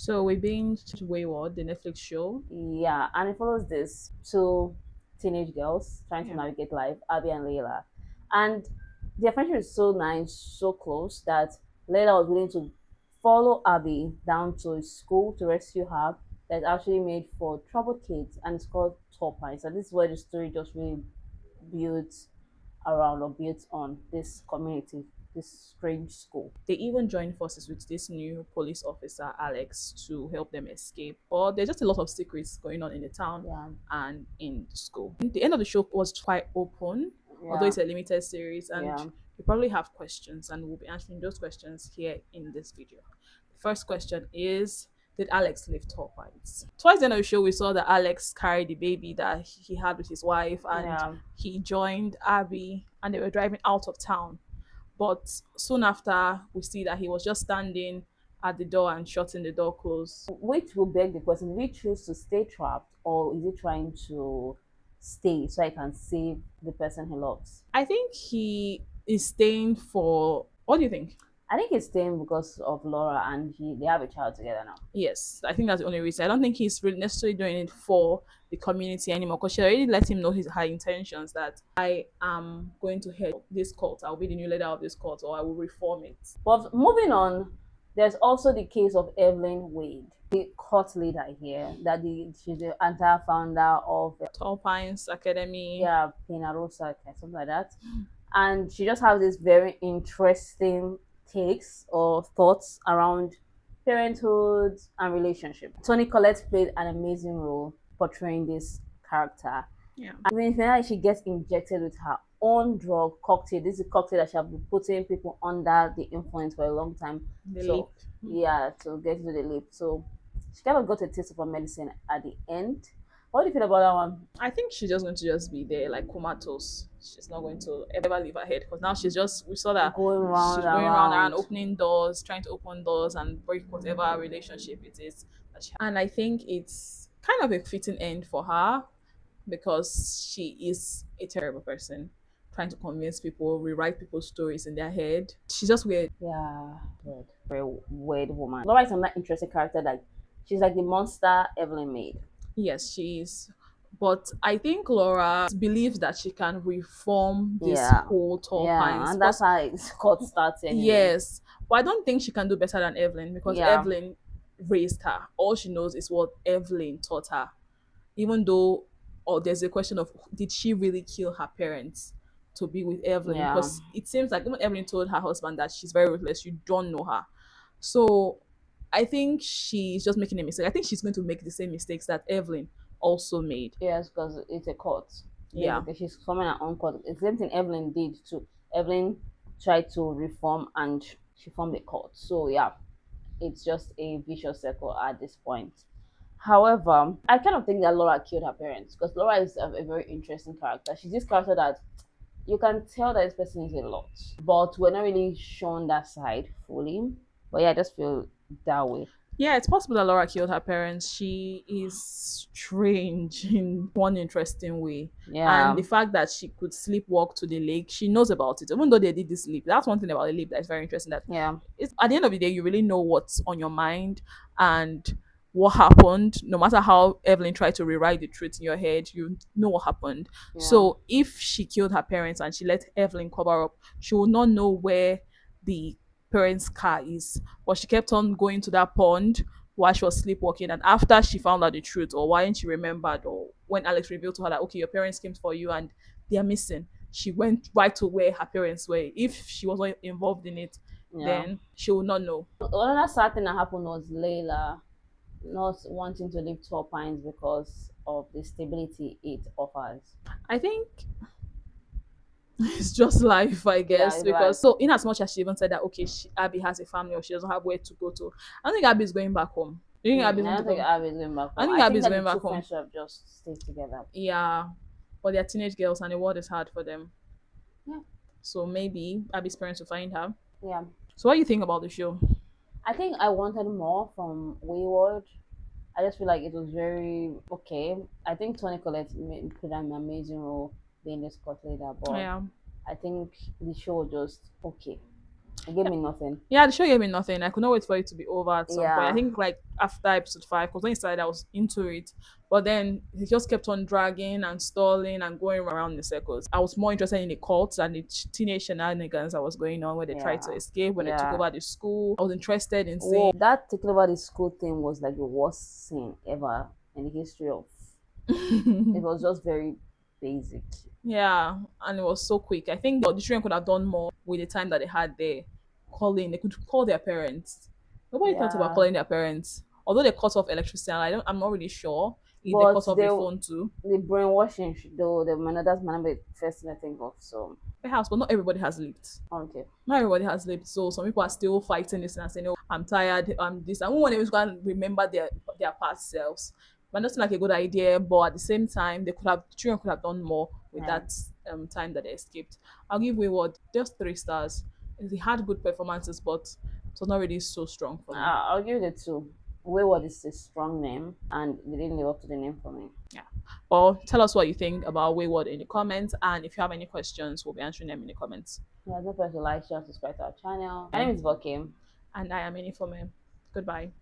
So we binged Wayward, the Netflix show. Yeah, and it follows this two teenage girls trying to Yeah. navigate life, Abby and Leila. And their friendship is so nice, so close that Leila was willing to follow Abby down to a school to rescue her that's actually made for troubled kids, and it's called Top Eyes. And this is where the story just really builds around or builds on this community, this strange school. They even joined forces with this new police officer, Alex, to help them escape. But there's just a lot of secrets going on in the town Yeah, and in the school. The end of the show was quite open, although yeah, it's a limited series, and yeah. you probably have questions, and we'll be answering those questions here in this video. The first question is, did Alex live top heights? Twice the end of the show, we saw that Alex carried the baby that he had with his wife, and Yeah. he joined Abby, and they were driving out of town. But soon after, we see that he was just standing at the door and shutting the door closed. Which will beg the question, did he choose to stay trapped or is he trying to stay so I can save the person he loves? I think he is staying for. What do you think? I think he's staying because of Laura and they have a child together now. Yes, I think that's the only reason. I don't think he's really necessarily doing it for the community anymore because she already let him know her intentions that I am going to head this cult. I'll be the new leader of this cult or I will reform it. But moving on, there's also the case of Evelyn Wade, the cult leader here, she's the entire founder of Tall Pines Academy. yeah, Pina Rosa, something like that. And she just has this very interesting takes or thoughts around parenthood and relationship. Toni Collette played an amazing role portraying this character. Yeah. And when finally she gets injected with her own drug cocktail, this is a cocktail that she has been putting people under the influence for a long time. The So leap. yeah, to get into the lip. So she kind of got a taste of her medicine at the end. What do you feel about that one? I think she's just going to just be there like comatose. She's not going to ever leave her head because now she's just we saw that Going round she's and going around and round. opening doors, trying to open doors and break whatever relationship it is that she has. And I think it's kind of a fitting end for her because she is a terrible person trying to convince people, rewrite people's stories in their head. She's just weird. Yeah, weird. Very weird woman. Laura is another interesting character. Like she's like the monster Evelyn made. Yes, she is. But I think Laura believes that she can reform this Yeah, whole tall yeah, pines. and that's how it's called starts anyway. Yes, but I don't think she can do better than Evelyn because Yeah, Evelyn raised her. All she knows is what Evelyn taught her. Even though, or there's a question of did she really kill her parents to be with Evelyn? yeah, Because it seems like even Evelyn told her husband that she's very ruthless. You don't know her, so I think she's just making a mistake. I think she's going to make the same mistakes that Evelyn also made. yes, because it's a court. Yeah. Basically, she's forming her own court. It's the same thing Evelyn did too. Evelyn tried to reform and she formed a court. So yeah, it's just a vicious circle at this point. However, I kind of think that Laura killed her parents because Laura is a very interesting character. She's this character that you can tell that this person is a lot, but we're not really shown that side fully. But yeah, I just feel that way. Yeah, it's possible that Laura killed her parents. She is strange in one interesting way. And Yeah, the fact that she could sleepwalk to the lake, she knows about it. Even though they did this leap, that's one thing about the leap that is very interesting. That yeah, it's at the end of the day, you really know what's on your mind and what happened. No matter how Evelyn tried to rewrite the truth in your head, you know what happened. yeah, So if she killed her parents and she let Evelyn cover up, she will not know where the parents' car is. But she kept on going to that pond while she was sleepwalking. And after she found out the truth, or why she remembered, or when Alex revealed to her that, okay, your parents came for you and they are missing, she went right to where her parents were. If she wasn't involved in it, yeah. then she would not know. Another sad thing that happened was Layla not wanting to leave Tall Pines because of the stability it offers. I think it's just life, I Yeah, guess, it's like because so in as much as she even said that okay, Abby has a family or she doesn't have where to go to, I don't think Abby is going back home. Do you think Abby's I going to don't think go? Abby is going back I home. think I think Abby's that going the two back home. friends should have just stayed together. Yeah, but they're teenage girls and the world is hard for them. Yeah, So maybe Abby's parents will find her. yeah. So what do you think about the show? I think I wanted more from Wayward. I just feel like it was very okay. I think Toni Collette played an amazing role being the Scott leader, but Yeah, I think the show was just okay. It gave me nothing. Yeah, the show gave me nothing. I could not wait for it to be over at some point. I Yeah. think like after episode 5, because when it started, I was into it. But then it just kept on dragging and stalling and going around in circles. I was more interested in the cults and the teenage shenanigans that was going on where they tried to Yeah. escape, when they took Yeah. over the school. I was interested in Whoa, seeing. that taking over the school thing was like the worst scene ever in the history of. It was just very basic. Yeah, and it was so quick. I think the children could have done more with the time that they had there. Calling, they could call their parents. Nobody thought about Yeah, calling their parents. Although they cut off electricity, and I'm not really sure if they but cut off the phone too. the brainwashing though the man that's my number first thing I think of. So Perhaps, but not everybody has lived. okay. Not everybody has lived. So some people are still fighting this and saying, "Oh, I'm tired. I'm this." And we want to go and remember their past selves. But not like a good idea. But at the same time, children could have done more with Yeah. that time that they escaped. I'll give Wayward just 3 stars. He had good performances, but it was not really so strong for me. I'll give it a two. Wayward is a strong name, and they didn't live up to the name for me. Yeah. Well, tell us what you think about Wayward in the comments, and if you have any questions, we'll be answering them in the comments. Yeah, don't forget to like, share, and subscribe to our channel. My name is Bokim. And I am Informe. Goodbye.